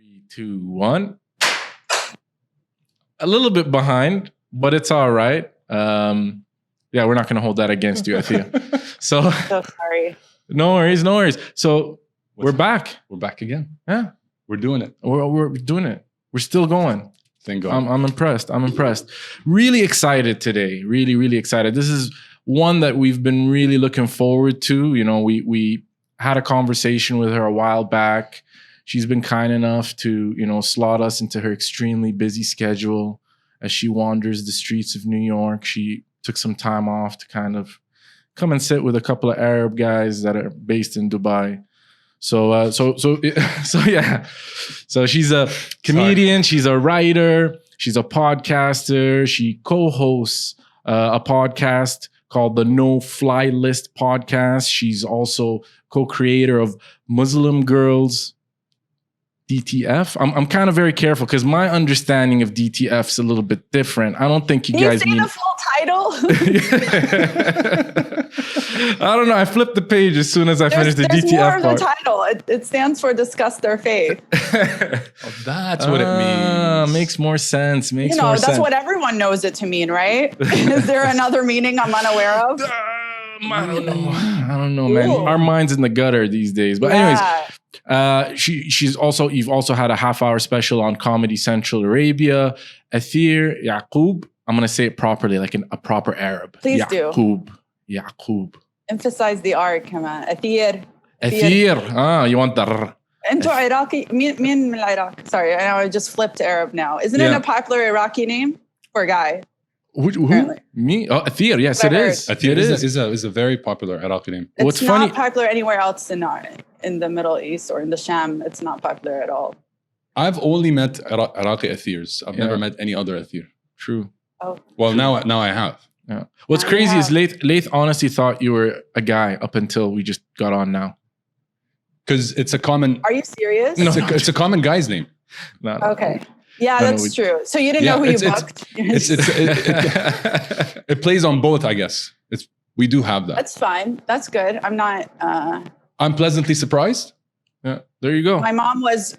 3, 2, 1. A little bit behind, but it's all right. Yeah, we're not going to hold that against you, Athir. So sorry. No worries. So we're back. We're back again. Yeah, we're doing it. We're doing it. We're still going. Thank God. I'm impressed. Really excited today. Really excited. This is one that we've been really looking forward to. You know, we had a conversation with her a while back. She's been kind enough to, slot us into her extremely busy schedule as she wanders the streets of New York. She took some time off to kind of come and sit with a couple of Arab guys that are based in Dubai. So yeah. So she's a comedian. She's a writer. She's a podcaster. She co-hosts a podcast called the No Fly List podcast. She's also co-creator of Muslim Girls DTF. I'm kind of very careful because my understanding of DTF is a little bit different. I don't think you guys need the full title. I don't know. I flipped the page as soon as I finished the DTF more of part. the title. It stands for Discuss Their Faith. That's what it means. Makes more sense. That's what everyone knows it to mean, right? Is there another meaning I'm unaware of? I don't know, man. Our mind's in the gutter these days. But anyways, you've also had a half-hour special on Comedy Central Arabia. Atheer Yacoub. I'm gonna say it properly, like a proper Arab. Please Yacoub. Yacoub. Emphasize the R, come on. Athir. You want the Into Iraqi. مين من العراق? Sorry, I know I just flipped Arab now. Isn't it a popular Iraqi name for a guy? Who? Me? Oh, Athir. Yes, it is. Athir is a very popular Iraqi name. It's not popular anywhere else in the Middle East or in the Sham. It's not popular at all. I've only met Iraqi Athirs. I've never met any other Athir. True. Oh. Well, now I have. Yeah. What's crazy is Laith honestly thought you were a guy up until we just got on now. Because it's a common... Are you serious? No, it's a common guy's name. No. Okay. Yeah, that's true. So you didn't know who you booked? It plays on both, I guess. We do have that. That's fine. That's good. I'm not... I'm pleasantly surprised. Yeah, there you go. My mom was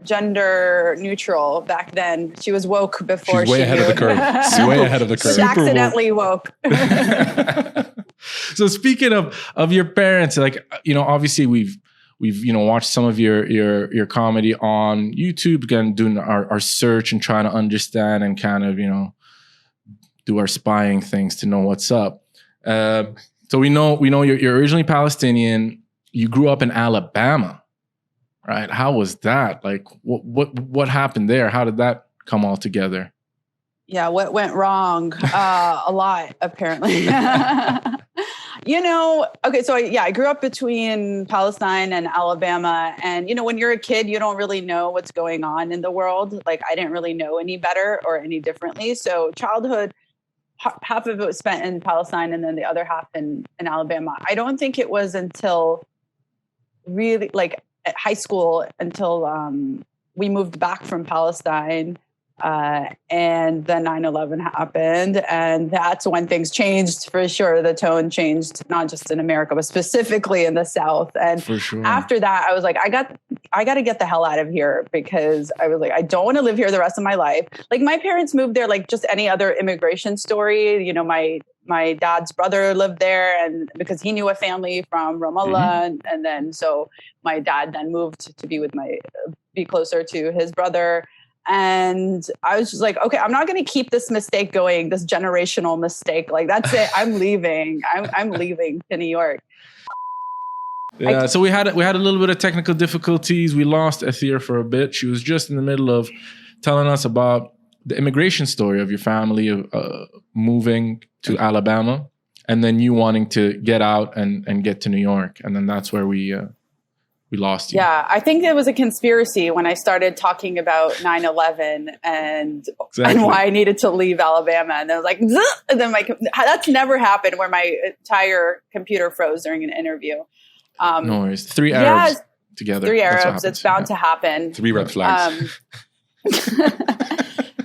gender neutral back then. She was woke before She's way ahead of the curve. She's way ahead of the curve. She accidentally woke. So speaking of your parents, obviously we've watched some of your comedy on YouTube, again, doing our search and trying to understand and kind of, do our spying things to know what's up. So we know you're originally Palestinian. You grew up in Alabama, right? How was that? Like, what happened there? How did that come all together? Yeah, what went wrong? A lot, apparently. Okay, so I grew up between Palestine and Alabama. And, when you're a kid, you don't really know what's going on in the world. Like, I didn't really know any better or any differently. So childhood, half of it was spent in Palestine and then the other half in Alabama. I don't think it was until really like at high school until we moved back from Palestine and then 9/11 happened, and that's when things changed for sure. The tone changed, not just in America, but specifically in the South. And for sure. After that, I was like, I got to get the hell out of here, because I was like, I don't want to live here the rest of my life. Like, my parents moved there like just any other immigration story. My dad's brother lived there, and because he knew a family from Ramallah, and then so my dad then moved to be closer to his brother. And I was just like, okay, I'm not going to keep this mistake going, this generational mistake. Like, that's it. I'm leaving. I'm leaving to New York. Yeah, so we had a little bit of technical difficulties. We lost Athir for a bit. She was just in the middle of telling us about the immigration story of your family moving to Alabama, and then you wanting to get out and get to New York, and then that's where we lost you. Yeah, I think it was a conspiracy when I started talking about 9/11 and why I needed to leave Alabama. And I was like, Zuh! And then that's never happened where my entire computer froze during an interview. No worries. 3 Arabs together. 3 Arabs. It's bound to happen. 3 red flags.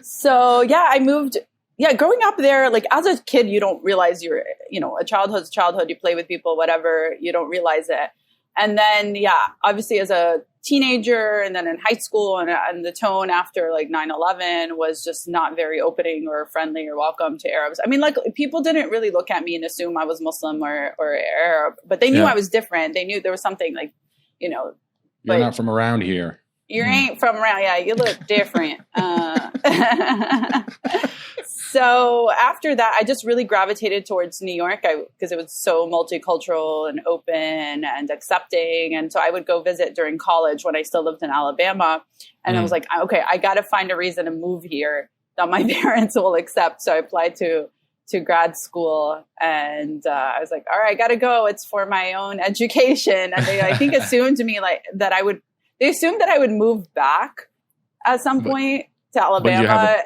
So yeah, I moved. Yeah, growing up there, like as a kid, you don't realize a childhood's childhood. You play with people, whatever. You don't realize it. And then, obviously as a teenager and then in high school and the tone after like 9/11 was just not very opening or friendly or welcome to Arabs. I mean, like people didn't really look at me and assume I was Muslim or Arab, but they knew I was different. They knew there was something like, you're not from around here. You ain't from around. Yeah, you look different. So after that, I just really gravitated towards New York because it was so multicultural and open and accepting. And so I would go visit during college when I still lived in Alabama. And I was like, okay, I got to find a reason to move here that my parents will accept. So I applied to grad school and I was like, all right, I got to go. It's for my own education. And they, I think, assumed to me like that they assumed that I would move back at some point to Alabama.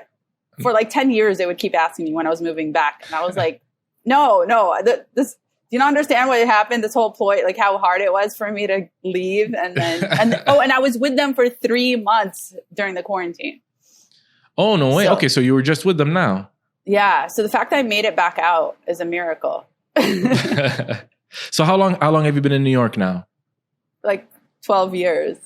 For like 10 years, they would keep asking me when I was moving back. And I was like, no, do you not understand what happened? This whole ploy, like how hard it was for me to leave. And then, and I was with them for 3 months during the quarantine. Oh, no way. Okay. So you were just with them now. Yeah. So the fact that I made it back out is a miracle. So how long have you been in New York now? Like 12 years.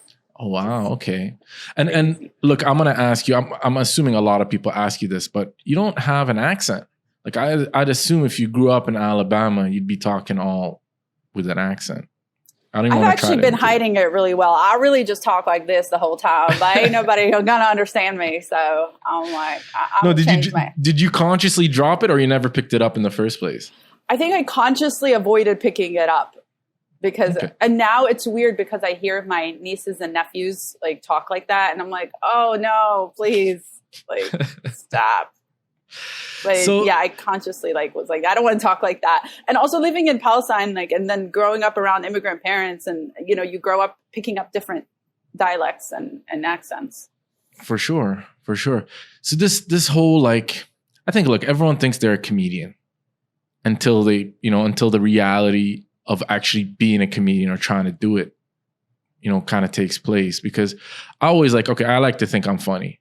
Oh, wow. Okay. And look, I'm going to ask you, I'm assuming a lot of people ask you this, but you don't have an accent. Like I'd assume if you grew up in Alabama, you'd be talking all with an accent. I've actually been hiding it really well. I really just talk like this the whole time, but ain't nobody gonna understand me. So I'm like, did you consciously drop it or you never picked it up in the first place? I think I consciously avoided picking it up. Because, and now it's weird because I hear my nieces and nephews like talk like that. And I'm like, oh no, please, like stop. But I consciously was like, I don't want to talk like that. And also living in Palestine, and then growing up around immigrant parents and, you grow up picking up different dialects and accents. For sure. So this whole, I think, look, everyone thinks they're a comedian until the reality of actually being a comedian or trying to do it, kind of takes place. Because I always I like to think I'm funny.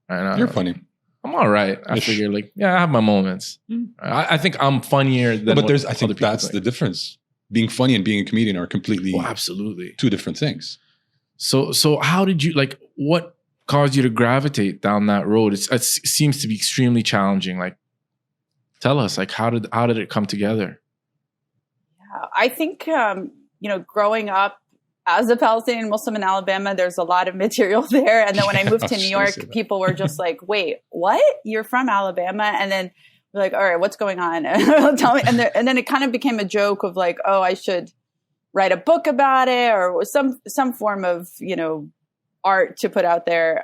You're funny. I'm all right. I figure I have my moments. I think I'm funnier than I think that's the difference. Being funny and being a comedian are completely absolutely two different things. So how did you, what caused you to gravitate down that road? It seems to be extremely challenging. Tell us, how did it come together? I think, growing up as a Palestinian Muslim in Alabama, there's a lot of material there. And then when I moved to New York, people were just like, wait, what? You're from Alabama? And then we're like, all right, what's going on? Tell me. And then it kind of became a joke of I should write a book about it or some form of, art to put out there.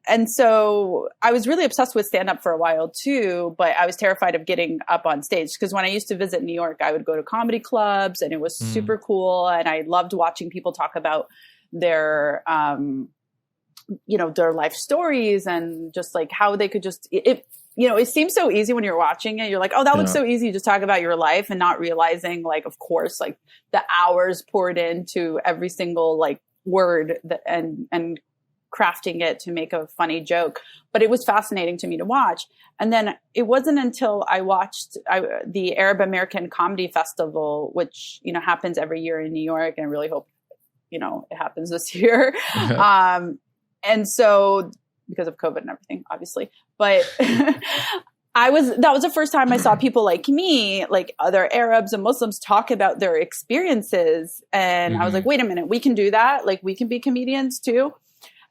And so I was really obsessed with stand-up for a while too, but I was terrified of getting up on stage because when I used to visit New York, I would go to comedy clubs and it was super cool. And I loved watching people talk about their, their life stories and just how they could just, it seems so easy when you're watching it. You're like, oh, that looks so easy. Just talk about your life and not realizing of course, the hours poured into every single word and crafting it to make a funny joke. But it was fascinating to me to watch. And then it wasn't until I watched the Arab American Comedy Festival, which, happens every year in New York. And I really hope, it happens this year. And so because of COVID and everything, obviously, but that was the first time I saw people like me, other Arabs and Muslims talk about their experiences. And I was like, wait a minute, we can do that. We can be comedians too.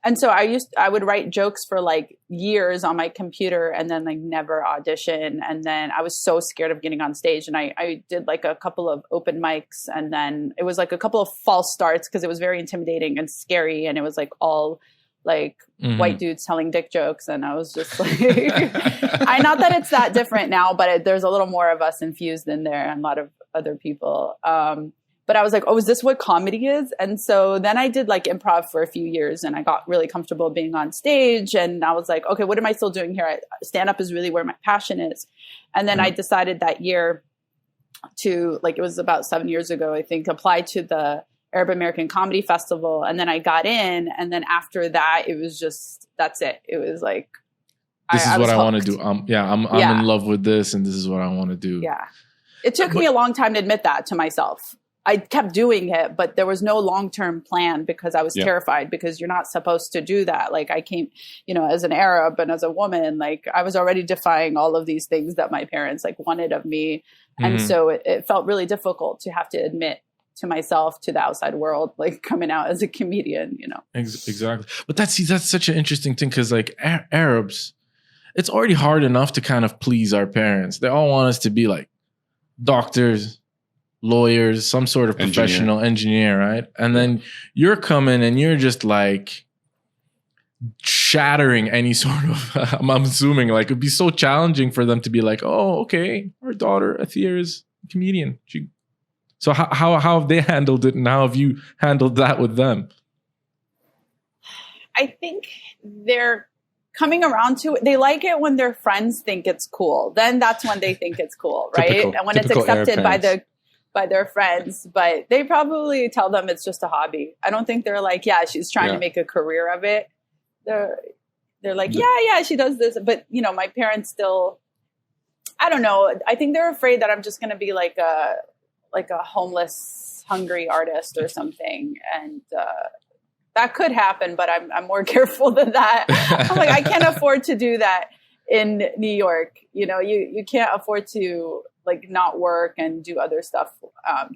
And so I would write jokes for years on my computer and then never audition. And then I was so scared of getting on stage. And I did a couple of open mics and then it was a couple of false starts because it was very intimidating and scary. And it was all white dudes telling dick jokes. And I was just not that it's that different now, but there's a little more of us infused in there and a lot of other people. But I was like, oh, is this what comedy is? And so then I did improv for a few years and I got really comfortable being on stage. And I was like, okay, what am I still doing here? Stand-up is really where my passion is. And then I decided that year to, it was about 7 years ago, I think, apply to the Arab American Comedy Festival. And then I got in. And then after that, it was just, that's it. It was this is what I want to do. I'm in love with this and this is what I want to do. Yeah. It took me a long time to admit that to myself. I kept doing it, but there was no long-term plan because I was terrified, because you're not supposed to do that. Like I came, as an Arab and as a woman, like I was already defying all of these things that my parents like wanted of me. And so it felt really difficult to have to admit to myself, to the outside world, like coming out as a comedian, Exactly. But that's such an interesting thing, because like Arabs, it's already hard enough to kind of please our parents. They all want us to be like doctors, lawyers, some sort of professional engineer, right? And then you're coming and you're just like shattering any sort of, I'm assuming like it'd be so challenging for them to be like, oh, okay, our daughter Athir is a comedian. So how have they handled it, and how have you handled that with them? I think they're coming around to it. They like it when their friends think it's cool. Then that's when they think it's cool, right? And when it's accepted by their friends, but they probably tell them it's just a hobby. I don't think they're like, yeah, she's trying to make a career of it. They're like, yeah, she does this. But, my parents still, I don't know. I think they're afraid that I'm just going to be like a homeless, hungry artist or something. And that could happen, but I'm more careful than that. I'm like, I can't afford to do that in New York. You can't afford to like not work and do other stuff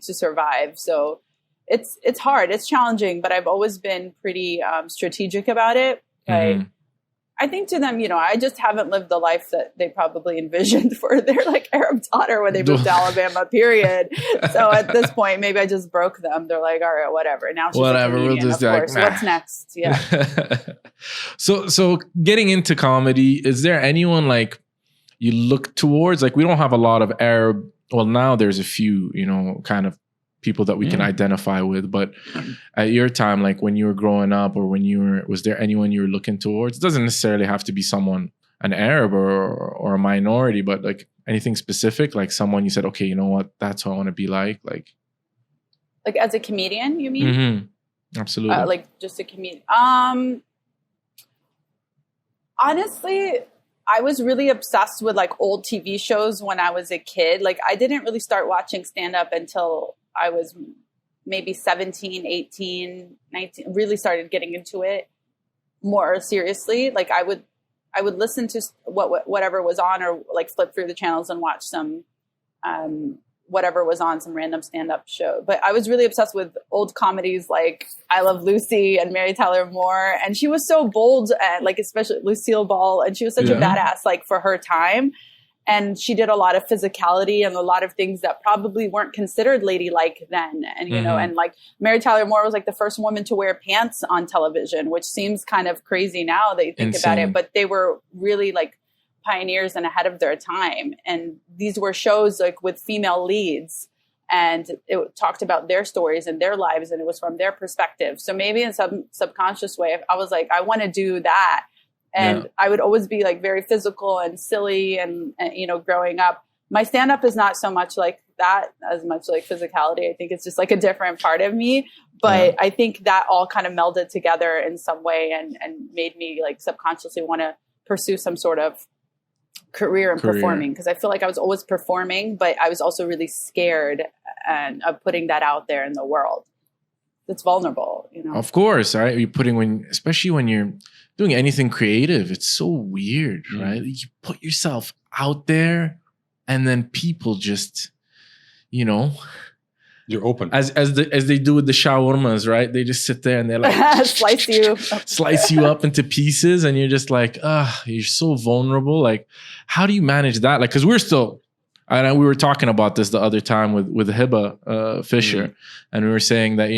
to survive. So it's hard. It's challenging, but I've always been pretty strategic about it. I think to them, I just haven't lived the life that they probably envisioned for their like Arab daughter when they moved to Alabama, period. So at this point, maybe I just broke them. They're like, all right, whatever. Now she's a comedian, we'll just of course. Nah. What's next? Yeah. So getting into comedy, is there anyone like you look towards? Like we don't have a lot of Arab. Well, now there's a few, kind of people that we can identify with. But at your time, like when you were growing up, or was there anyone you were looking towards? It doesn't necessarily have to be an Arab or a minority, but like anything specific, like someone you said, okay, you know what, that's what I want to be like. Like as a comedian, you mean? Mm-hmm. Absolutely. Like just a comedian. Honestly, I was really obsessed with like old TV shows when I was a kid. Like I didn't really start watching stand-up until I was maybe 17, 18, 19, really started getting into it more seriously. Like I would listen to whatever was on, or like flip through the channels and watch some, whatever was on, some random stand-up show. But I was really obsessed with old comedies like I Love Lucy and Mary Tyler Moore. And she was so bold, and like, especially Lucille Ball. And she was such a badass, like for her time. And she did a lot of physicality and a lot of things that probably weren't considered ladylike then. And, and like Mary Tyler Moore was like the first woman to wear pants on television, which seems kind of crazy now that you think about it, but they were really like pioneers and ahead of their time. And these were shows like with female leads, and it talked about their stories and their lives, and it was from their perspective. So maybe in some subconscious way, I was like, I want to do that. And I would always be like very physical and silly and growing up. My stand-up is not so much like that, as much like physicality. I think it's just like a different part of me. But I think that all kind of melded together in some way and made me like subconsciously want to pursue some sort of career in performing. Because I feel like I was always performing, but I was also really scared of putting that out there in the world. It's vulnerable, Of course, right? Especially when you're doing anything creative, it's so weird, right? You put yourself out there, and then people just, you're open as they do with the shawarmas, right? They just sit there and they're like slice you up into pieces, and you're just like, you're so vulnerable. Like, how do you manage that? Like, because we're still. And we were talking about this the other time with Hiba Fisher, and we were saying that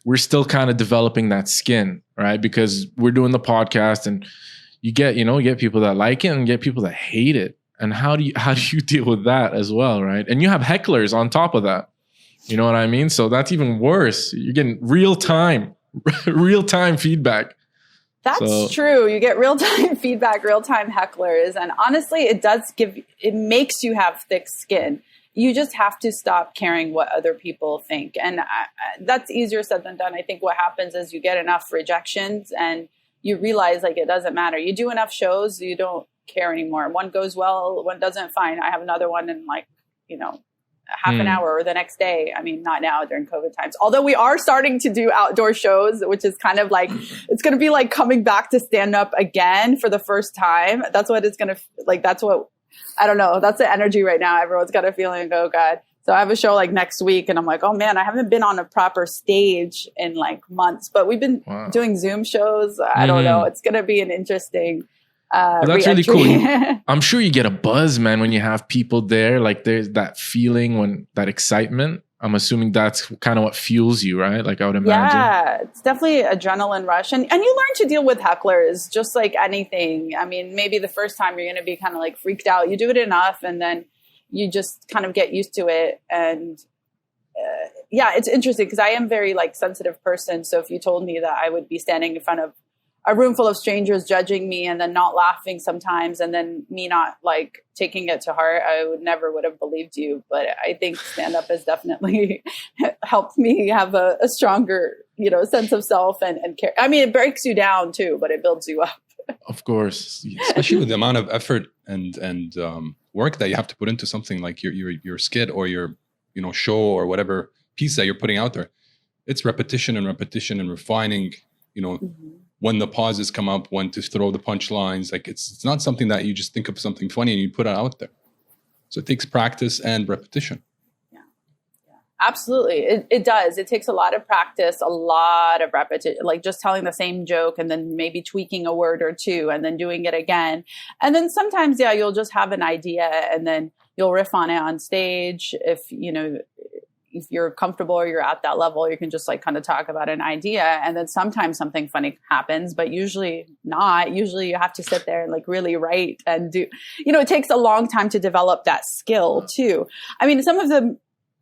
we're still kind of developing that skin, right? Because we're doing the podcast, and you get people that like it and get people that hate it. And how do you deal with that as well, right? And you have hecklers on top of that. You know what I mean? So that's even worse. You're getting real time feedback. That's true. You get real-time feedback, real-time hecklers. And honestly, it makes you have thick skin. You just have to stop caring what other people think. And that's easier said than done. I think what happens is you get enough rejections and you realize like it doesn't matter. You do enough shows, you don't care anymore. One goes well, one doesn't, fine. I have another one, and like, half an hour or the next day. I mean, not now during COVID times, although we are starting to do outdoor shows, which is kind of like, it's going to be like coming back to stand up again for the first time. That's what it's going to like. That's what, I don't know. That's the energy right now. Everyone's got a feeling, oh God. So I have a show like next week and I'm like, oh man, I haven't been on a proper stage in like months, but we've been doing Zoom shows. I don't know. It's going to be an interesting that's really cool. I'm sure you get a buzz, man, when you have people there. Like there's that feeling, that excitement. I'm assuming that's kind of what fuels you, right? Like I would imagine. Yeah, it's definitely adrenaline rush. And you learn to deal with hecklers just like anything. I mean, maybe the first time you're going to be kind of like freaked out. You do it enough and then you just kind of get used to it. And yeah, it's interesting because I am very like sensitive person. So if you told me that I would be standing in front of a room full of strangers judging me and then not laughing sometimes and then me not like taking it to heart, I would have believed you. But I think stand up has definitely helped me have a stronger, sense of self and care. I mean, it breaks you down too, but it builds you up. Of course. Especially with the amount of effort and work that you have to put into something like your skit or your show or whatever piece that you're putting out there. It's repetition and refining, when the pauses come up, when to throw the punchlines. Like it's not something that you just think of something funny and you put it out there. So it takes practice and repetition. Yeah. Absolutely. It does. It takes a lot of practice, a lot of repetition, like just telling the same joke and then maybe tweaking a word or two and then doing it again. And then sometimes, you'll just have an idea and then you'll riff on it on stage. If you're comfortable or you're at that level, you can just like kind of talk about an idea. And then sometimes something funny happens, but usually not. Usually you have to sit there and like really write and do, it takes a long time to develop that skill too. I mean, some of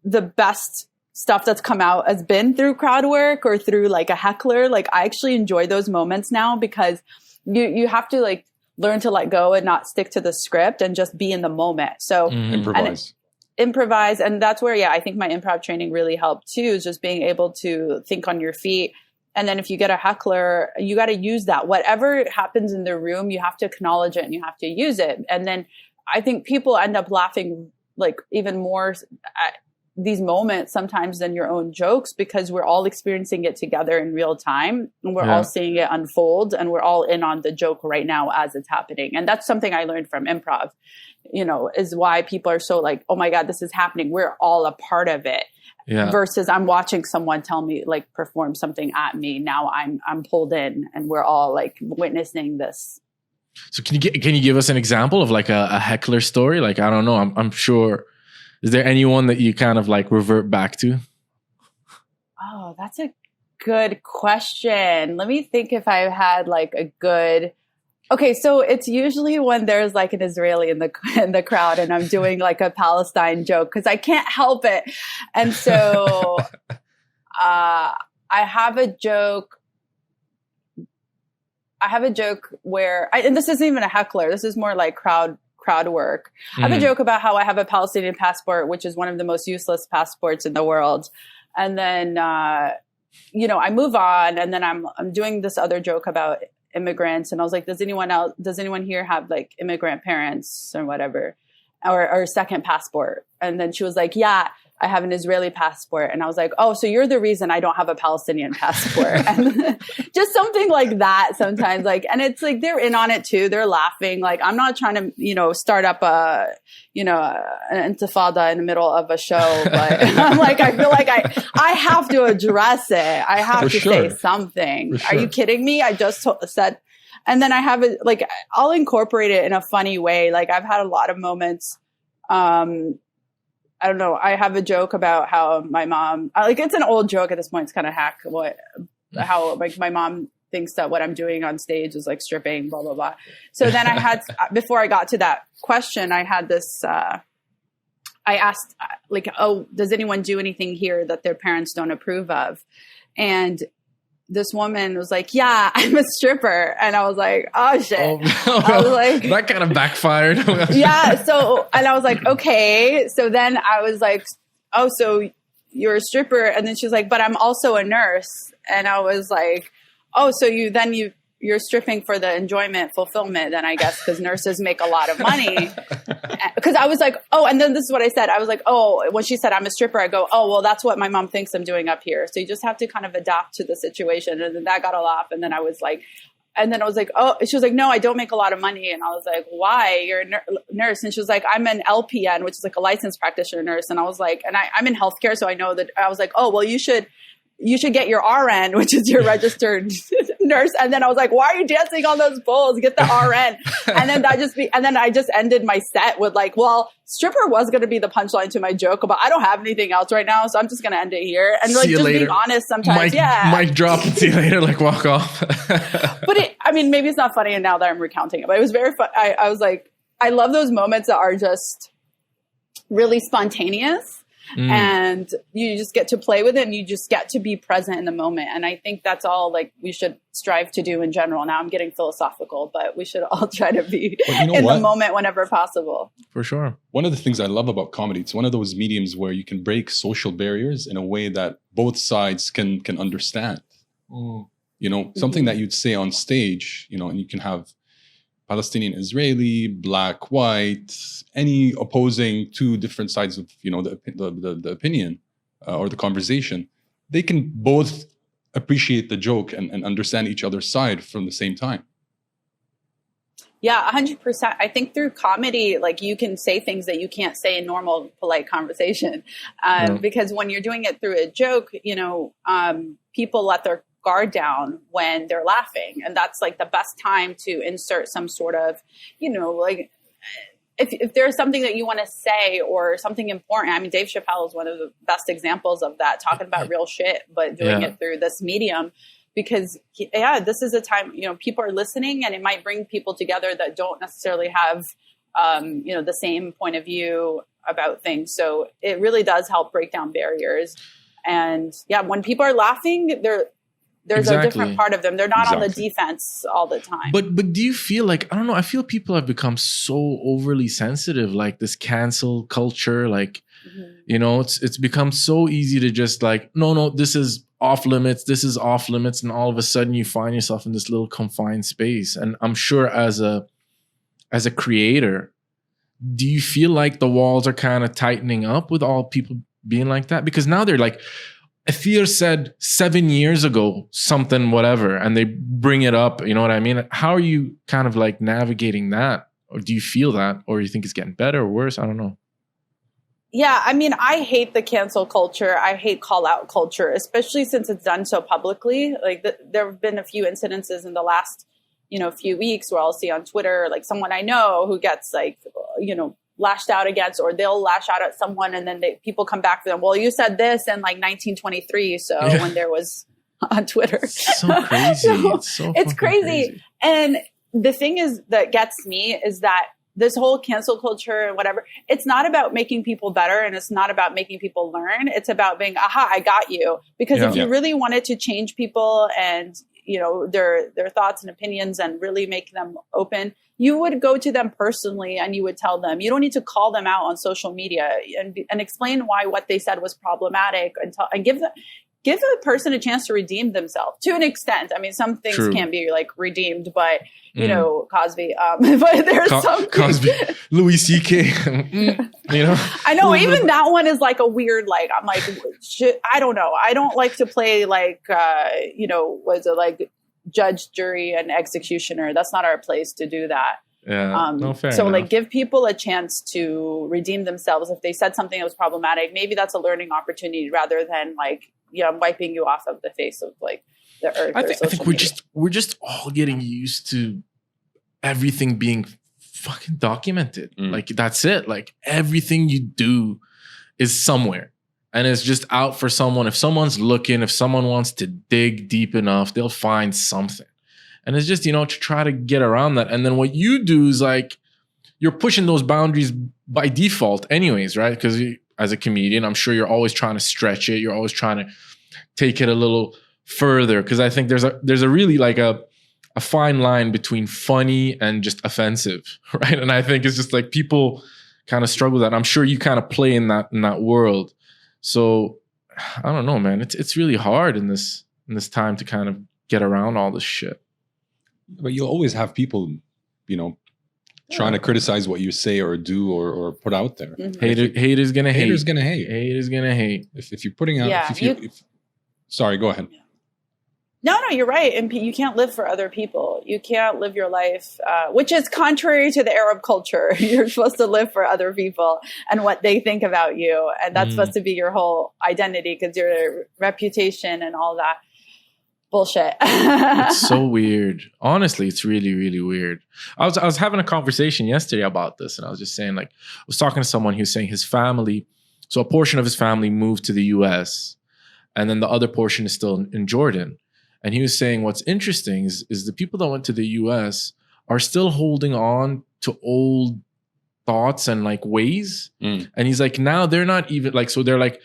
the best stuff that's come out has been through crowd work or through like a heckler. Like I actually enjoy those moments now because you have to like learn to let go and not stick to the script and just be in the moment. So improvise. And that's where, I think my improv training really helped too, is just being able to think on your feet. And then if you get a heckler, you got to use that. Whatever happens in the room, you have to acknowledge it and you have to use it. And then I think people end up laughing like even more at these moments sometimes than your own jokes because we're all experiencing it together in real time and we're all seeing it unfold and we're all in on the joke right now as it's happening. And that's something I learned from improv, is why people are so like, oh my God, this is happening. We're all a part of it. Yeah. Versus I'm watching someone tell me like perform something at me. Now I'm pulled in and we're all like witnessing this. So can you give us an example of like a heckler story? Like, I don't know. I'm sure. Is there anyone that you kind of like revert back to? Oh, that's a good question. Let me think if I had like a good. Okay, so it's usually when there's like an Israeli in the crowd and I'm doing like a Palestine joke because I can't help it. And so I have a joke. Where, and this isn't even a heckler. This is more like crowd work. I have a joke about how I have a Palestinian passport, which is one of the most useless passports in the world. And then, I move on and then I'm doing this other joke about immigrants. And I was like, does anyone here have like immigrant parents or whatever, or a second passport? And then she was like, yeah, I have an Israeli passport. And I was like, oh, so you're the reason I don't have a Palestinian passport. And just something like that sometimes, like, and it's like, they're in on it too. They're laughing. Like, I'm not trying to, start up an intifada in the middle of a show, but I'm like, I feel like I have to address it. I have to say something. Are you kidding me? I just said, and then I have it, like, I'll incorporate it in a funny way. Like I've had a lot of moments, I don't know. I have a joke about how my mom, like it's an old joke at this point. It's kind of how like my mom thinks that what I'm doing on stage is like stripping, blah, blah, blah. So then I had, before I got to that question, I had this, I asked like, oh, does anyone do anything here that their parents don't approve of? And this woman was like, yeah, I'm a stripper. And I was like, oh shit. Oh, no. I was like, that kind of backfired. Yeah. So, and I was like, okay. So then I was like, oh, so you're a stripper. And then she was like, but I'm also a nurse. And I was like, oh, so you you're stripping for the enjoyment, fulfillment, then I guess, because nurses make a lot of money. Because I was like, oh, and then this is what I said. I was like, oh, when she said I'm a stripper, I go, oh, well, that's what my mom thinks I'm doing up here. So you just have to kind of adapt to the situation. And then that got a laugh. And then I was like, oh, she was like, no, I don't make a lot of money. And I was like, why? You're a nurse. And she was like, I'm an LPN, which is like a licensed practitioner nurse. And I was like, and I'm in healthcare. So I know that. I was like, oh, well, you should get your RN, which is your registered nurse. And then I was like, why are you dancing on those poles? Get the RN. And then I just ended my set with like, well, stripper was going to be the punchline to my joke, but I don't have anything else right now. So I'm just going to end it here. And like, just later. Being honest sometimes. Mic drop and see you later, like walk off. But maybe it's not funny. And now that I'm recounting it, but it was very fun. I was like, I love those moments that are just really spontaneous. And you just get to play with it and you just get to be present in the moment. And I think that's all like we should strive to do in general. Now I'm getting philosophical, but we should all try to be in the moment whenever possible. For sure. One of the things I love about comedy, it's one of those mediums where you can break social barriers in a way that both sides can understand. You know, something that you'd say on stage, you know, and you can have Palestinian, Israeli, black, white, any opposing two different sides of, you know, the opinion or the conversation, they can both appreciate the joke and understand each other's side from the same time. Yeah, 100%. I think through comedy, like you can say things that you can't say in normal, polite conversation. Because when you're doing it through a joke, you know, people let their guard down when they're laughing. And that's like the best time to insert some sort of, you know, like if there's something that you want to say or something important. I mean, Dave Chappelle is one of the best examples of that, talking about real shit, but doing it through this medium. Because, this is a time, you know, people are listening and it might bring people together that don't necessarily have, you know, the same point of view about things. So it really does help break down barriers. And when people are laughing, there's a different part of them. They're not on the defense all the time. But do you feel like, I don't know, I feel people have become so overly sensitive, like this cancel culture, like, you know, it's become so easy to just like, no, this is off limits. This is off limits. And all of a sudden you find yourself in this little confined space. And I'm sure as a creator, do you feel like the walls are kind of tightening up with all people being like that? Because now they're like, Athir said 7 years ago something, whatever, and they bring it up. You know what I mean? How are you kind of like navigating that? Or do you feel that? Or you think it's getting better or worse? I don't know. Yeah, I mean, I hate the cancel culture. I hate call out culture, especially since it's done so publicly. Like there have been a few incidences in the last, you know, few weeks where I'll see on Twitter, like someone I know who gets like, you know, lashed out against, or they'll lash out at someone and then people come back to them. Well, you said this in like 1923. So when there was on Twitter. So crazy. It's crazy. And the thing is that gets me is that this whole cancel culture and whatever, it's not about making people better and it's not about making people learn. It's about being, aha, I got you. Because if you really wanted to change people and, you know, their thoughts and opinions and really make them open, you would go to them personally and you would tell them. You don't need to call them out on social media and explain why what they said was problematic and give a person a chance to redeem themselves to an extent. I mean, some things can't be like redeemed, but you know, Cosby. But there's some Cosby, Louis C.K. You know, I know even that one is like a weird. Like I'm like, I don't know. I don't like to play like you know, was it like judge, jury, and executioner? That's not our place to do that. Yeah, no, fair so enough. Like give people a chance to redeem themselves. If they said something that was problematic, maybe that's a learning opportunity rather than like, you know, wiping you off of the face of like the earth. I think we're just all getting used to everything being fucking documented. Like that's it. Like everything you do is somewhere. And it's just out for someone. If someone's looking, if someone wants to dig deep enough, they'll find something. And it's just, you know, to try to get around that. And then what you do is like, you're pushing those boundaries by default anyways, right? Because as a comedian, I'm sure you're always trying to stretch it. You're always trying to take it a little further. Because I think there's a really like a fine line between funny and just offensive, right? And I think it's just like people kind of struggle with that. I'm sure you kind of play in that world. So I don't know, man. It's really hard in this time to kind of get around all this shit. But you'll always have people, trying to criticize what you say or do or put out there. Haters gonna hate. Haters gonna hate. Haters gonna hate. If you're putting out, sorry, go ahead. No, you're right. And you can't live for other people. You can't live your life, which is contrary to the Arab culture. You're supposed to live for other people and what they think about you. And that's supposed to be your whole identity, because your reputation and all that bullshit. It's so weird. Honestly, it's really, really weird. I was having a conversation yesterday about this, and I was just saying, like, I was talking to someone who's saying his family, so a portion of his family moved to the US, and then the other portion is still in Jordan. And he was saying what's interesting is the people that went to the US are still holding on to old thoughts and like ways. And he's like, now they're not even like, so they're like,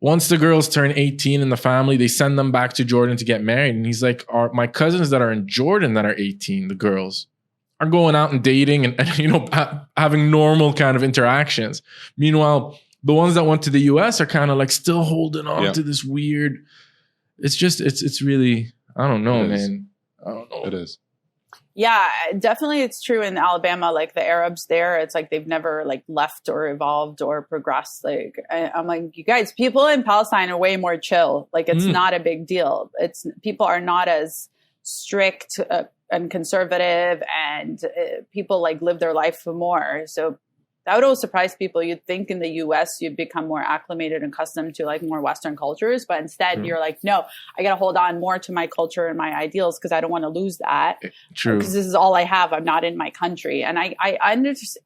once the girls turn 18 in the family, they send them back to Jordan to get married. And he's like, my cousins that are in Jordan that are 18, the girls, are going out and dating and having normal kind of interactions. Meanwhile, the ones that went to the US are kind of like still holding on to this weird. It's just, it's really, I don't know, man. I don't know. It is. Yeah, definitely. It's true in Alabama, like the Arabs there, it's like they've never like left or evolved or progressed. Like I'm like, you guys, people in Palestine are way more chill. Like it's not a big deal. People are not as strict and conservative, and people like live their life for more. So that would always surprise people. You'd think in the US, you'd become more acclimated and accustomed to like more Western cultures. But instead you're like, no, I got to hold on more to my culture and my ideals because I don't want to lose that. True. Because this is all I have. I'm not in my country. And I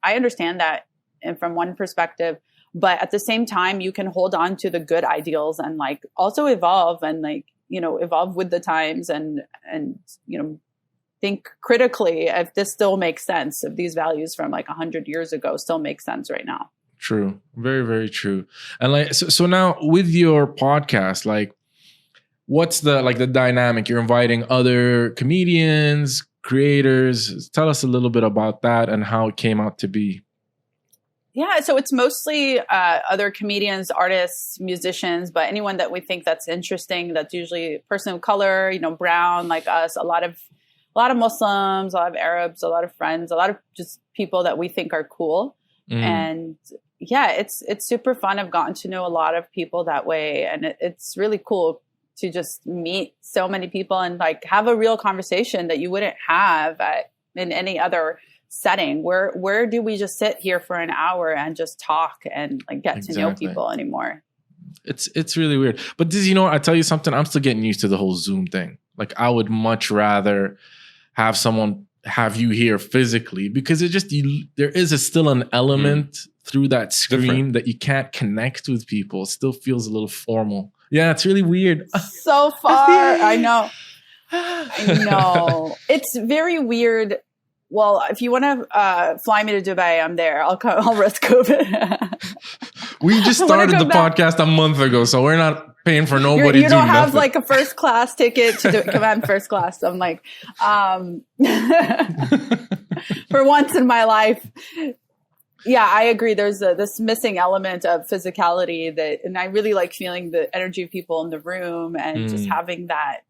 understand that, and from one perspective, but at the same time, you can hold on to the good ideals and like also evolve and like, evolve with the times and think critically if this still makes sense, if these values from like 100 years ago still make sense right now. True. Very, very true. And like, so now with your podcast, like what's the dynamic? You're inviting other comedians, creators. Tell us a little bit about that and how it came out to be. Yeah, so it's mostly other comedians, artists, musicians, but anyone that we think that's interesting, that's usually a person of color, brown like us, a lot of Muslims, a lot of Arabs, a lot of friends, a lot of just people that we think are cool. And yeah, it's super fun. I've gotten to know a lot of people that way. And it's really cool to just meet so many people and like have a real conversation that you wouldn't have in any other setting. Where do we just sit here for an hour and just talk and like get to know people anymore? It's really weird. But I tell you something, I'm still getting used to the whole Zoom thing. Like I would much rather have someone have you here physically, because there is still an element through that screen that you can't connect with people. It still feels a little formal. Yeah, it's really weird. So far. I know. It's very weird. Well, if you want to fly me to Dubai, I'm there. I'll risk COVID. We just started the podcast a month ago, so we're not paying for nobody. You don't have like a first class ticket to come on first class. I'm like, for once in my life. Yeah, I agree. There's this missing element of physicality and I really like feeling the energy of people in the room and just having that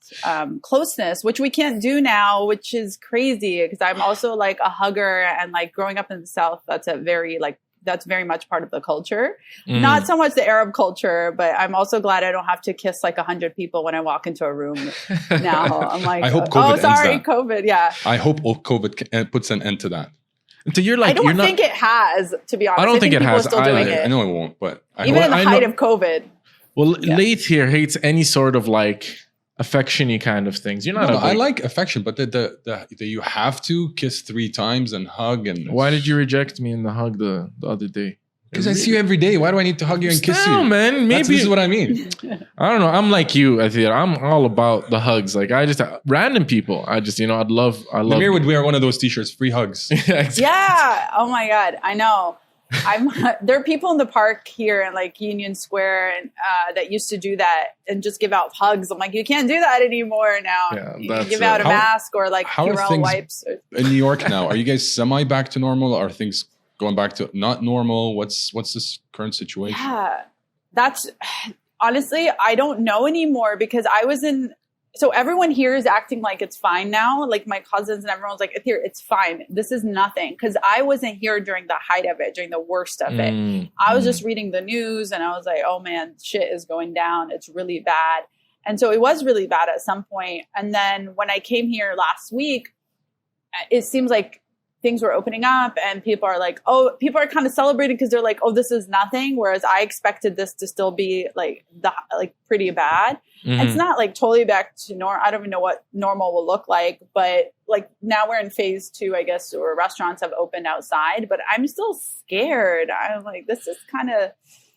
closeness, which we can't do now, which is crazy because I'm also like a hugger, and like growing up in the South, that's very much part of the culture. Not so much the Arab culture, but I'm also glad I don't have to kiss like 100 people when I walk into a room now. I'm like, I hope COVID ends that. COVID. Yeah. I hope COVID puts an end to that. So you're like, I don't think it has, to be honest. I don't think it people has are still doing it. I know it won't, but even in the height of COVID. Well, Athir hates any sort of like affection-y kind of things. You're not. I like affection, but the you have to kiss 3 times and hug. And why did you reject me in the hug the other day? Because I see you every day. Why do I need to hug you and kiss you? Man, maybe this is what I mean. I don't know. I'm like you, Athir. I'm all about the hugs. Like I just random people. I just I'd love. Namir would wear one of those T-shirts, free hugs. Yeah. Oh my God. I know. There are people in the park here in like Union Square and that used to do that and just give out hugs. I'm like, you can't do that anymore now. Yeah, you can give out a mask or like Purell wipes. In New York now, are you guys semi back to normal? Are things going back to not normal? What's this current situation? Yeah, that's honestly, I don't know anymore because I was in so everyone here is acting like it's fine now. Like my cousins and everyone's like, Athir, it's fine. This is nothing. Because I wasn't here during the height of it, during the worst of it. I was just reading the news and I was like, oh man, shit is going down. It's really bad. And so it was really bad at some point. And then when I came here last week, it seems like things were opening up and people are like, oh, people are kind of celebrating because they're like, oh, this is nothing. Whereas I expected this to still be like pretty bad. It's not like totally back to normal. I don't even know what normal will look like, but like now we're in phase 2, I guess, or restaurants have opened outside, but I'm still scared. I'm like, this is kind of.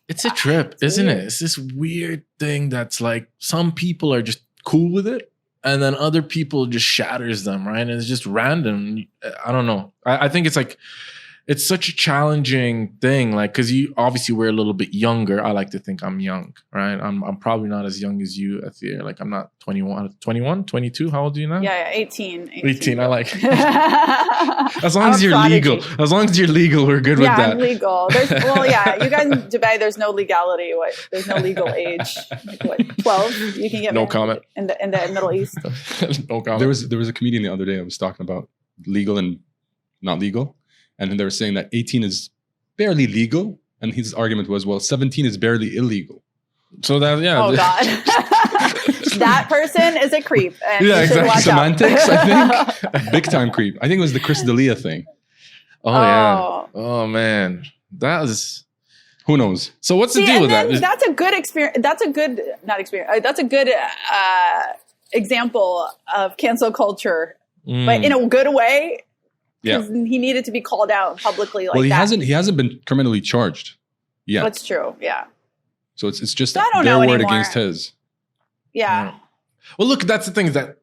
It's a trip, isn't it? It's this weird thing that's like some people are just cool with it. And then other people just shatters them, right? And it's just random. I don't know. I think it's like, it's such a challenging thing. Like, cause you obviously we're a little bit younger. I like to think I'm young, right? I'm probably not as young as you, Athir. Like I'm not 21, 22. How old are you now? Yeah, 18. 18, I like it. As long as you're legal. As long as you're legal, we're good with that. Yeah, I'm legal. You guys in Dubai, there's no legality. There's no legal age. Like 12? You can get no comment. In the Middle East. No comment. There was a comedian the other day that was talking about legal and not legal. And then they were saying that 18 is barely legal. And his argument was, well, 17 is barely illegal. So that, yeah. Oh, God. That person is a creep. And yeah, exactly. Semantics, I think. Big time creep. I think it was the Chris D'Elia thing. Oh, yeah. Oh, man. That was... Who knows? So what's the deal with that? That's a good experience. That's a good, not experience. That's a good example of cancel culture, but in a good way. Yeah, he needed to be called out publicly. Like well, he that. He hasn't been criminally charged yet. That's true. Yeah. So it's just I don't their know word anymore. against his. Yeah. Well, look, that's the thing is that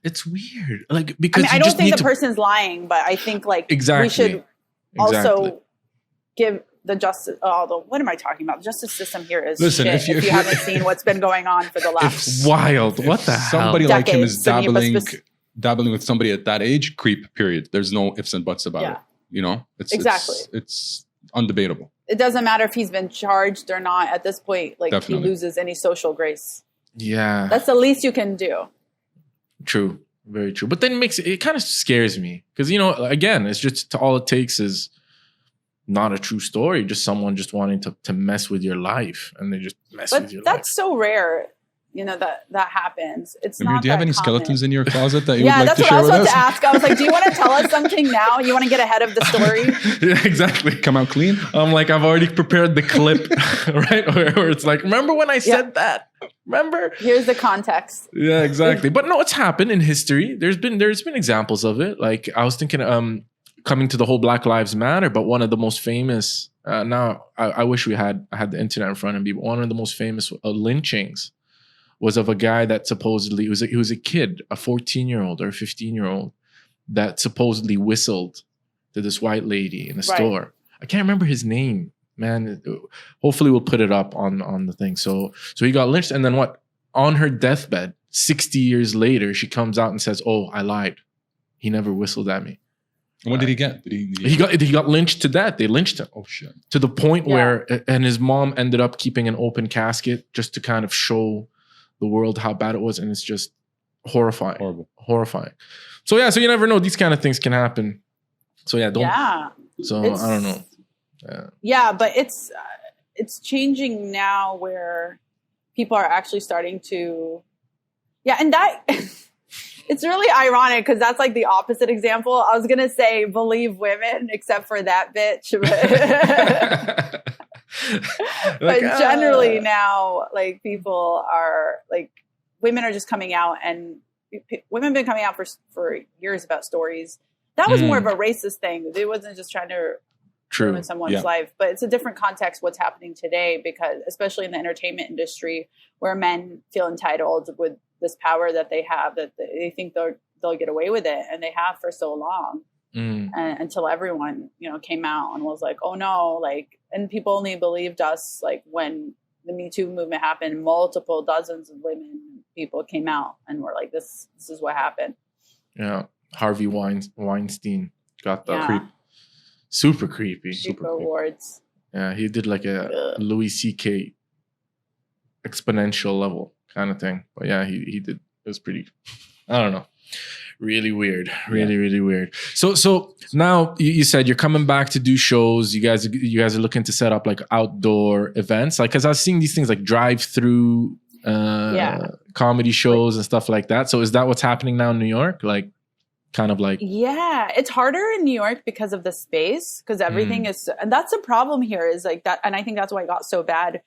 it's weird. Like because I don't think the person's lying, but I think like we should also give the justice. What am I talking about? The justice system here is shit. If you haven't seen what's been going on for the last. It's wild. What the hell? Somebody like him is dabbling with somebody at that age. Creep. Period. There's no ifs and buts about it. You know. It's undebatable. It doesn't matter if he's been charged or not. At this point, like Definitely. he loses any social grace. Yeah, that's the least you can do. True. Very true. But then it kind of scares me because, you know, again, it's just all it takes is not a true story, just someone just wanting to mess with your life, and they just mess with your life. That's so rare, you know, that happens. It's Amir, not. Do you have any common. skeletons in your closet that you would like to share with us? Yeah, that's what I was about to ask. I was like, do you want to tell us something now? You want to get ahead of the story? Yeah, exactly. Come out clean? I'm like, I've already prepared the clip, right? Where it's like, remember when I said that? Remember? Here's the context. Yeah, exactly. But no, it's happened in history. There's been examples of it. Like I was thinking, coming to the whole Black Lives Matter, but one of the most famous. Now I wish I had the internet in front of me. But one of the most famous lynchings was of a guy that supposedly he was a kid, a 14-year-old or a 15-year-old that supposedly whistled to this white lady in a store. I can't remember his name. Man, hopefully we'll put it up on the thing. So he got lynched, and then what? On her deathbed, 60 years later, she comes out and says, "Oh, I lied. He never whistled at me." And what did he get? He got lynched to death. They lynched him. Oh shit! To the point where, and his mom ended up keeping an open casket just to kind of show the world how bad it was, and it's just horrifying. Horrifying. So yeah, so you never know. These kind of things can happen. So yeah, don't. Yeah. So I don't know. Yeah, but it's changing now where people are actually starting to, and that it's really ironic because that's like the opposite example. I was gonna say believe women, except for that bitch. But generally now, like people are like women are just coming out, and women have been coming out for years about stories. That was more of a racist thing. It wasn't just trying to ruin someone's life, but it's a different context what's happening today, because especially in the entertainment industry where men feel entitled with this power that they have, that they think they'll get away with it, and they have for so long, and until everyone, you know, came out and was like, oh no, like, and people only believed us like when the Me Too movement happened, multiple dozens of people came out and were like, this is what happened. Yeah. Harvey Weinstein got the creep. Super creepy. Super awards. Yeah, he did like a Louis C.K. exponential level kind of thing. But yeah, he did It was pretty, I don't know. Really weird. Really weird. So now you said you're coming back to do shows. You guys are looking to set up like outdoor events. Like, cause I was seeing these things like drive-through comedy shows and stuff like that. So is that what's happening now in New York? Like, kind of like, yeah, it's harder in New York because of the space, because everything is, and that's a problem here is like that. And I think that's why it got so bad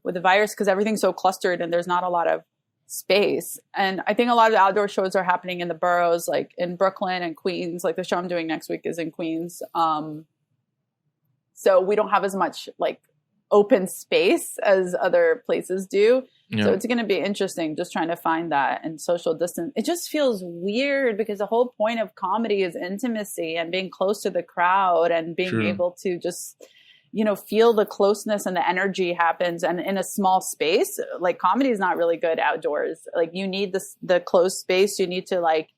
with the virus, because everything's so clustered and there's not a lot of space. And I think a lot of the outdoor shows are happening in the boroughs, like in Brooklyn and Queens. Like the show I'm doing next week is in Queens. So we don't have as much like open space as other places do. So it's going to be interesting just trying to find that and social distance. It just feels weird because the whole point of comedy is intimacy and being close to the crowd and being able to just, feel the closeness and the energy happens. And in a small space, like comedy is not really good outdoors. Like you need the closed space. You need to like,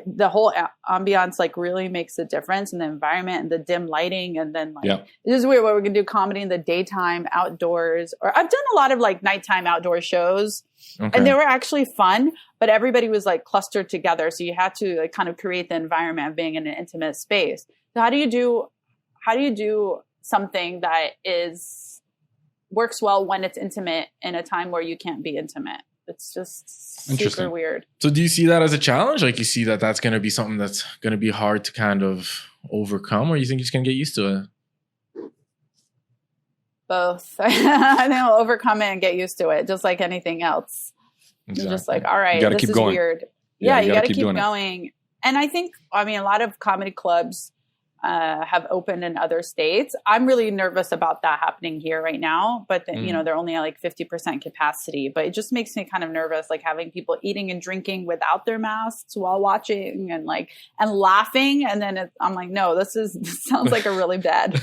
the whole ambiance like really makes a difference in the environment and the dim lighting. And then like, this is weird what we're going to do comedy in the daytime outdoors, or I've done a lot of like nighttime outdoor shows and they were actually fun, but everybody was like clustered together. So you had to like kind of create the environment of being in an intimate space. So how do you do something that works well when it's intimate in a time where you can't be intimate? It's just super weird. So do you see that as a challenge? Like you see that that's going to be something that's going to be hard to kind of overcome, or you think you're just going to get used to it? Both. I think I'll overcome it and get used to it, just like anything else. Exactly. You're just like, all right, this is weird. Yeah, you got to keep going. And I think, a lot of comedy clubs have opened in other states. I'm really nervous about that happening here right now, but they're only at like 50% capacity, but it just makes me kind of nervous, like having people eating and drinking without their masks while watching and laughing. And then I'm like, no, this sounds like a really bad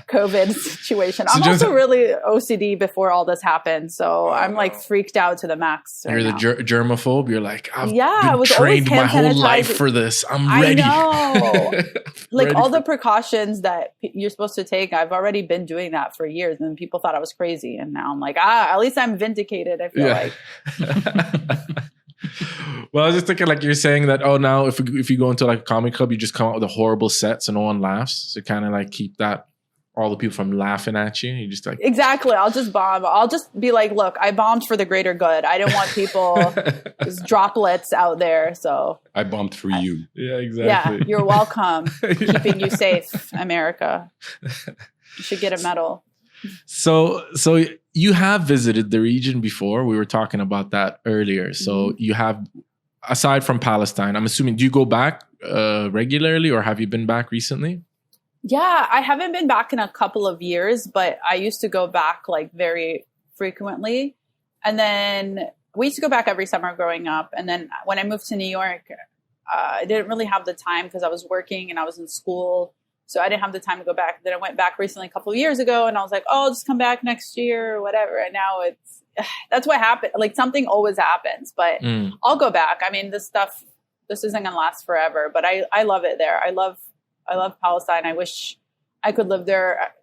COVID situation. I'm also really OCD before all this happened. So I'm like freaked out to the max. You're the germaphobe. You're like, I've been trained my whole life for this. I'm ready. I know. Like all the precautions that you're supposed to take, I've already been doing that for years, and people thought I was crazy. And now I'm like, at least I'm vindicated. I feel like. Well, I was just thinking, like you're saying that. Oh, now if you go into like a comedy club, you just come out with a horrible set, so no one laughs. So kind of like keep all the people from laughing at you. You just like exactly. I'll just bomb. I'll just be like, look, I bombed for the greater good. I don't want people just droplets out there. So I bombed for you. Yeah, exactly. Yeah, you're welcome. Keeping you safe, America. You should get a medal. So you have visited the region before. We were talking about that earlier. So you have, aside from Palestine, I'm assuming, do you go back regularly, or have you been back recently? Yeah, I haven't been back in a couple of years, but I used to go back like very frequently. And then we used to go back every summer growing up. And then when I moved to New York, I didn't really have the time because I was working and I was in school. So I didn't have the time to go back. Then I went back recently a couple of years ago, and I was like, oh, I'll just come back next year or whatever. And now that's what happened. Like something always happens, but I'll go back. I mean, this isn't going to last forever, but I love it there. I love Palestine. I wish I could live there.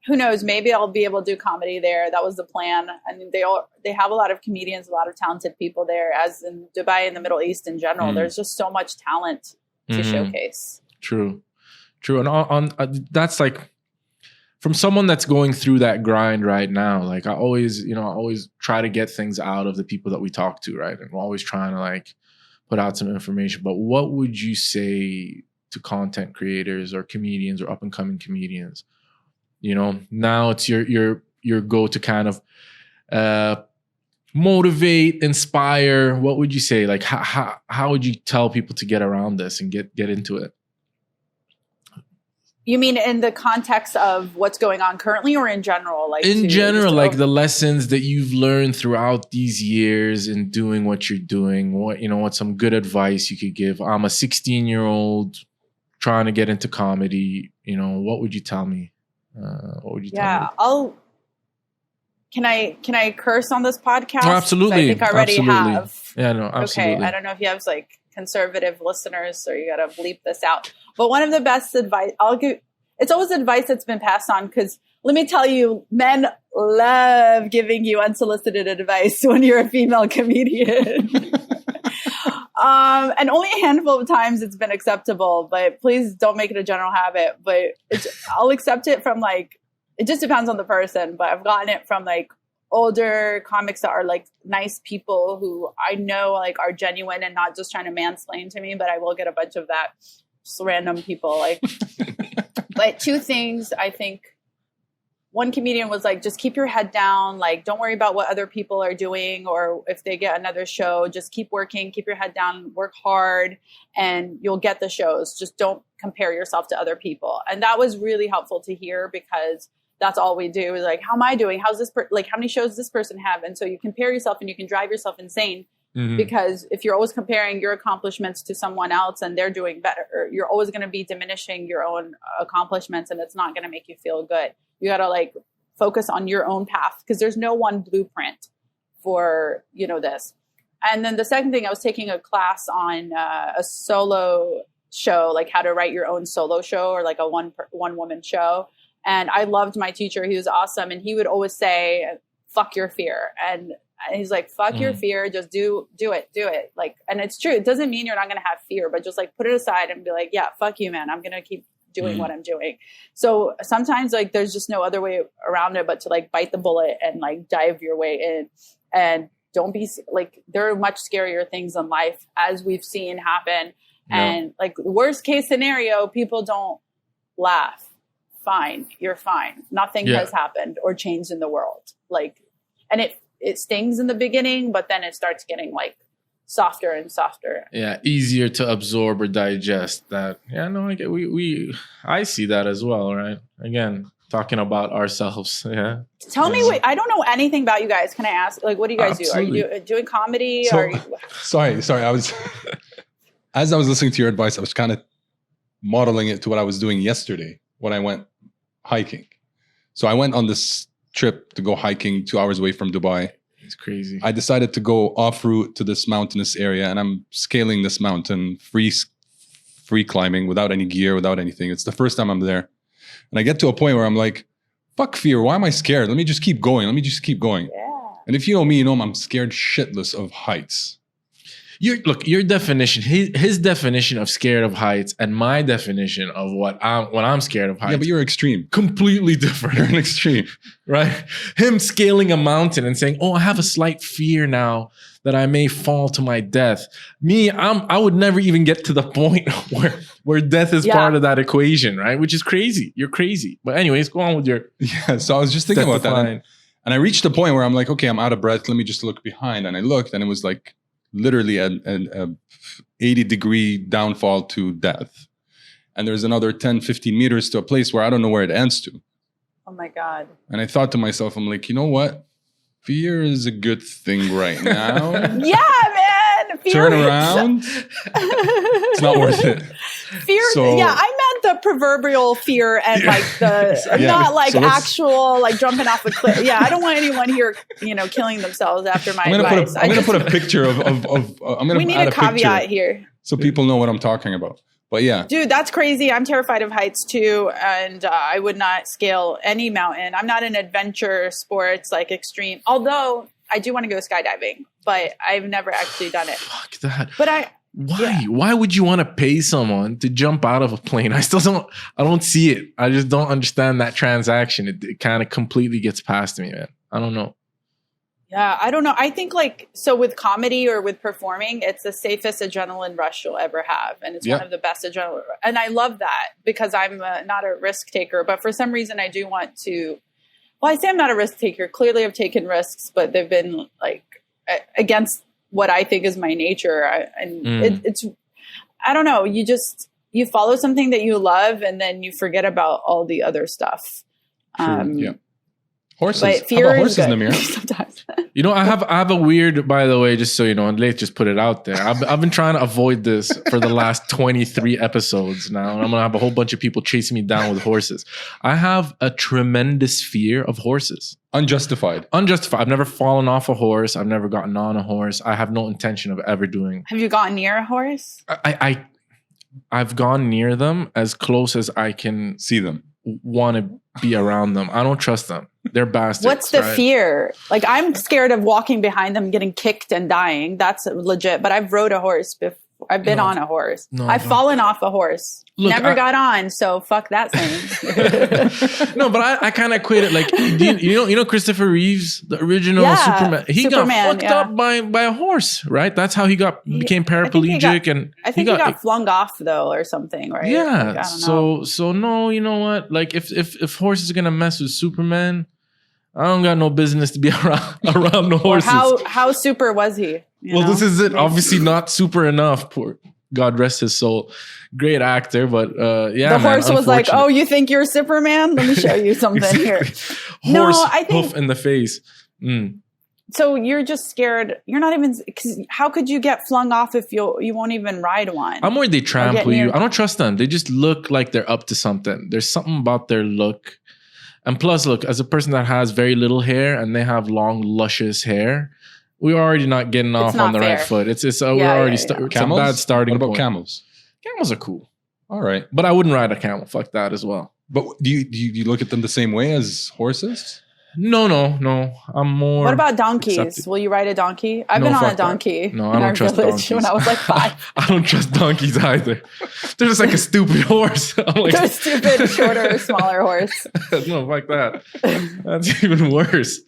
Who knows? Maybe I'll be able to do comedy there. That was the plan. I mean, they have a lot of comedians, a lot of talented people there, as in Dubai and the Middle East in general. There's just so much talent to showcase. True. And on that's like, from someone that's going through that grind right now, like I always try to get things out of the people that we talk to, right? And we're always trying to like put out some information. But what would you say to content creators or comedians or up and coming comedians? Now it's your go to kind of motivate, inspire. What would you say? Like how would you tell people to get around this and get into it? You mean in the context of what's going on currently, or in general? Like in general, like the lessons that you've learned throughout these years in doing what you're doing. What's some good advice you could give? I'm a 16-year-old trying to get into comedy. What would you tell me? What would you tell me? Can I curse on this podcast? Oh, absolutely. I think I already have. Yeah, no, absolutely. Okay, I don't know if you have like conservative listeners, or you got to bleep this out. But one of the best advice I'll give, it's always advice that's been passed on, because let me tell you, men love giving you unsolicited advice when you're a female comedian. And only a handful of times it's been acceptable, but please don't make it a general habit. But I'll accept it from like, it just depends on the person, but I've gotten it from like older comics that are like nice people who I know like are genuine and not just trying to mansplain to me, but I will get a bunch of that, just random people like, but two things I think. One comedian was like, just keep your head down. Like, don't worry about what other people are doing, or if they get another show, just keep working, keep your head down, work hard, and you'll get the shows. Just don't compare yourself to other people. And that was really helpful to hear, because that's all we do is like, how am I doing? How's this, like, how many shows does this person have? And so you compare yourself and you can drive yourself insane. Because if you're always comparing your accomplishments to someone else and they're doing better, you're always going to be diminishing your own accomplishments, and it's not going to make you feel good. You got to like focus on your own path, because there's no one blueprint for, you know, this. And then the second thing, I was taking a class on a solo show, like how to write your own solo show, or like a one woman show. And I loved my teacher. He was awesome. And he would always say, fuck your fear. And he's like, fuck your fear. Just do it. Like, and it's true. It doesn't mean you're not going to have fear, but just like put it aside and be like, yeah, fuck you, man. I'm going to keep doing what I'm doing. So sometimes like there's just no other way around it but to like bite the bullet and like dive your way in. And don't be like, there are much scarier things in life, as we've seen happen. And like worst case scenario, people don't laugh. Fine. You're fine. Nothing has happened or changed in the world. Like, and it stings in the beginning, but then it starts getting like softer and softer. Yeah, easier to absorb or digest. That. Yeah, no, I get. I see that as well. Right. Again, talking about ourselves. Yeah. Tell me, wait, I don't know anything about you guys. Can I ask? Like, what do you guys do? Are you doing comedy? Sorry. I was as I was listening to your advice, I was kind of modeling it to what I was doing yesterday when I went hiking. So I went on this trip to go hiking 2 hours away from Dubai. It's crazy. I decided to go off route to this mountainous area, and I'm scaling this mountain, free climbing, without any gear, without anything. It's the first time I'm there. And I get to a point where I'm like, fuck fear. Why am I scared? Let me just keep going. Yeah. And if you know me, you know I'm scared shitless of heights. Your definition, his definition of scared of heights, and my definition of when I'm scared of heights. Yeah, but you're extreme. Completely different. You're an extreme, right? Him scaling a mountain and saying, "Oh, I have a slight fear now that I may fall to my death." Me, I would never even get to the point where death is part of that equation, right? Which is crazy. You're crazy. But anyways, go on with your. Yeah. So I was just thinking about that, and I reached a point where I'm like, okay, I'm out of breath. Let me just look behind, and I looked, and it was like literally an 80-degree downfall to death. And there's another 10, 15 meters to a place where I don't know where it ends to. Oh my God. And I thought to myself, I'm like, you know what? Fear is a good thing right now. Yeah, man. Fear Turn around. It's not worth it. Fear. Yeah, I meant the proverbial fear and like the not like actual like jumping off a cliff. Yeah, I don't want anyone here, killing themselves after my advice. I'm going to put a picture of I'm going to We need a caveat here so people know what I'm talking about. But yeah. Dude, that's crazy. I'm terrified of heights too. And I would not scale any mountain. I'm not an adventure sports like extreme. Although I do want to go skydiving, but I've never actually done it. Fuck that. But why? Yeah. Why would you want to pay someone to jump out of a plane? I don't see it. I just don't understand that transaction. It kind of completely gets past me, man. I don't know. Yeah, I don't know. I think so with comedy or with performing, it's the safest adrenaline rush you'll ever have. And it's one of the best adrenaline. And I love that because I'm not a risk taker. But for some reason, I do want to. Well, I say I'm not a risk taker. Clearly, I've taken risks, but they've been against what I think is my nature. It's, I don't know. You follow something that you love and then you forget about all the other stuff. Yeah. Horses. But fear How about horses in the mirror? Sometimes. I have a weird, by the way, just so you know, and let's just put it out there. I've been trying to avoid this for the last 23 episodes now. And I'm going to have a whole bunch of people chasing me down with horses. I have a tremendous fear of horses. Unjustified. I've never fallen off a horse. I've never gotten on a horse. I have no intention of ever doing. Have you gotten near a horse? I've gone near them as close as I can see them. Want to be around them. I don't trust them. They're bastards. What's the right? fear? Like, I'm scared of walking behind them, getting kicked and dying. That's legit. But I've rode a horse before. I've been on a horse. I've fallen off a horse. Look, Never got on. So fuck that saying. No, but I kind of equate it like, you know Christopher Reeves, the original Superman. He got fucked up by a horse, right? That's how he became paraplegic, I think he got flung off though, or something, right? Yeah. Like, so no, you know what? Like if horses are gonna mess with Superman, I don't got no business to be around the horses. How super was he? This is it. Obviously not super enough. Poor God rest his soul. Great actor, but yeah. The horse was like, "Oh, you think you're Superman? Let me show you something here." Horse hoof in the face. So you're just scared. You're not even. Cause how could you get flung off if you won't even ride one? I'm worried they trample you. I don't trust them. They just look like they're up to something. There's something about their look. And plus, look, as a person that has very little hair and they have long, luscious hair, we're already not getting off on the right foot. It's we're already it's a bad starting point. What about camels? Camels are cool. All right. But I wouldn't ride a camel. Fuck that as well. But do you look at them the same way as horses? No. I'm more. What about donkeys? Will you ride a donkey? I've been on a donkey. No, I don't trust donkeys. When I was like 5. I don't trust donkeys either. They're just like a stupid horse. I'm like, they're a stupid, shorter, smaller horse. No, fuck that. That's even worse.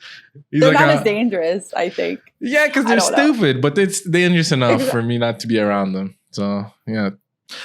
They're not as dangerous, I think. Yeah, because they're stupid, but it's dangerous enough for me not to be around them. So yeah.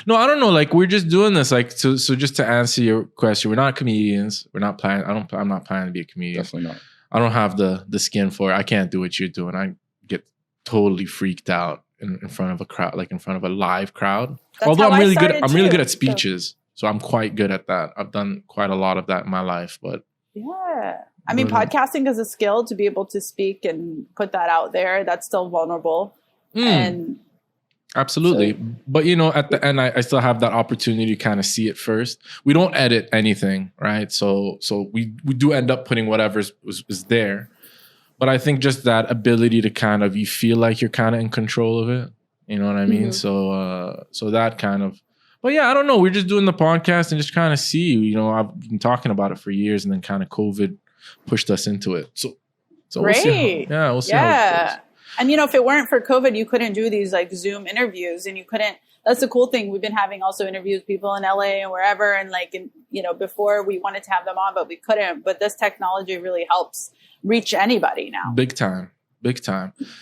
No, I don't know. Like, we're just doing this. Like, so just to answer your question, we're not comedians. We're not planning. I'm not planning to be a comedian. Definitely not. I don't have the skin for it. I can't do what you're doing. I get totally freaked out in front of a crowd, like in front of a live crowd. Although I'm really good. I'm really good at speeches, so I'm quite good at that. I've done quite a lot of that in my life. But yeah, I mean, podcasting is a skill to be able to speak and put that out there. That's still vulnerable and. Absolutely. But, at the end, I still have that opportunity to kind of see it first. We don't edit anything, right? So we do end up putting whatever is there. But I think just that ability to kind of, you feel like you're kind of in control of it. You know what I mean? So that kind of, but yeah, I don't know. We're just doing the podcast and just kind of see, I've been talking about it for years and then kind of COVID pushed us into it. So great. We'll see how it goes. And, if it weren't for COVID, you couldn't do these like Zoom interviews and you couldn't, that's the cool thing. We've been having also interviews with people in LA and wherever. And before we wanted to have them on, but we couldn't. But this technology really helps reach anybody now. Big time.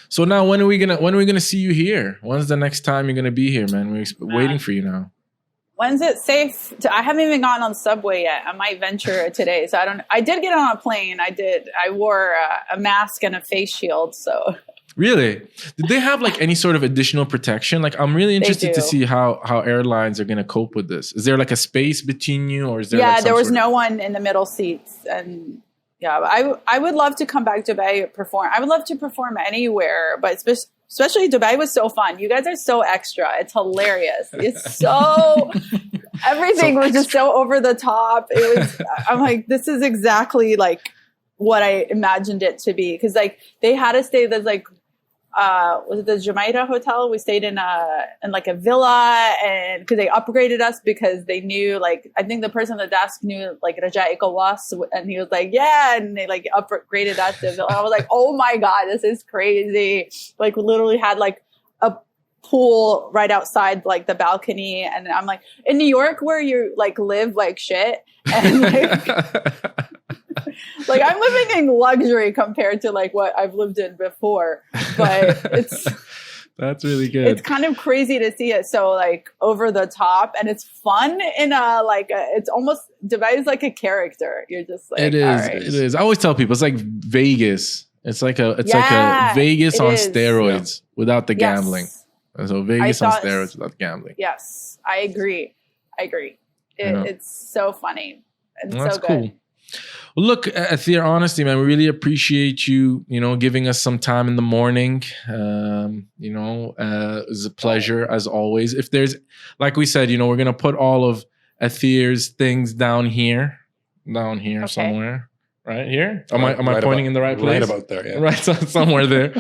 So now when are we gonna see you here? When's the next time you're gonna be here, man? We're waiting for you now. When's it safe? I haven't even gotten on the subway yet. I might venture today. So I did get on a plane. I wore a mask and a face shield. So. Really? Did they have like any sort of additional protection? Like, I'm really interested to see how airlines are going to cope with this. Is there like a space between you, or is there? Yeah, there was no one in the middle seats, and yeah, I would love to come back to Dubai perform. I would love to perform anywhere, but especially Dubai was so fun. You guys are so extra. It's hilarious. It's so everything was just so over the top. It was. I'm like, this is exactly like what I imagined it to be, because like they had us stay. There's like. Was it the Jumeirah Hotel? We stayed in like a villa, and because they upgraded us because they knew, like, I think the person at the desk knew like Raja Ikawas, and he was like, yeah, and they like upgraded us to a villa. And I was like, oh my God, this is crazy. Like, we literally had like a pool right outside like the balcony, and I'm like, in New York where you like live like shit, and like like I'm living in luxury compared to like what I've lived in before, but it's that's really good. It's kind of crazy to see it so like over the top, and it's fun in it's almost Dubai is like a character. You're just like, it is. Right. It is. I always tell people it's like Vegas. It's like a Vegas on steroids without the gambling. So Vegas on steroids without gambling. Yes, I agree. It's so funny and that's so good. Cool. Well, look, Athir, honestly, man, we really appreciate you, giving us some time in the morning. It's a pleasure as always. If there's, like we said, we're going to put all of Athir's things down here somewhere. Right here? Am I pointing in the right place? Right about there, yeah. Right, somewhere there.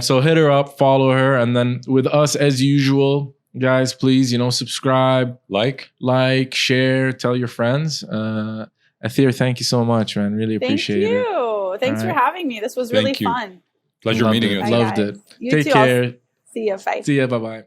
So hit her up, follow her. And then with us, as usual, guys, please, subscribe, like, share, tell your friends. Athir, thank you so much, man. Really appreciate it. Thank you. Thanks for right. having me. This was really Thank you. fun. Pleasure Loved meeting it. you. Bye, Loved guys. it. You Take too. I'll care. see you. Bye. See ya. Bye bye.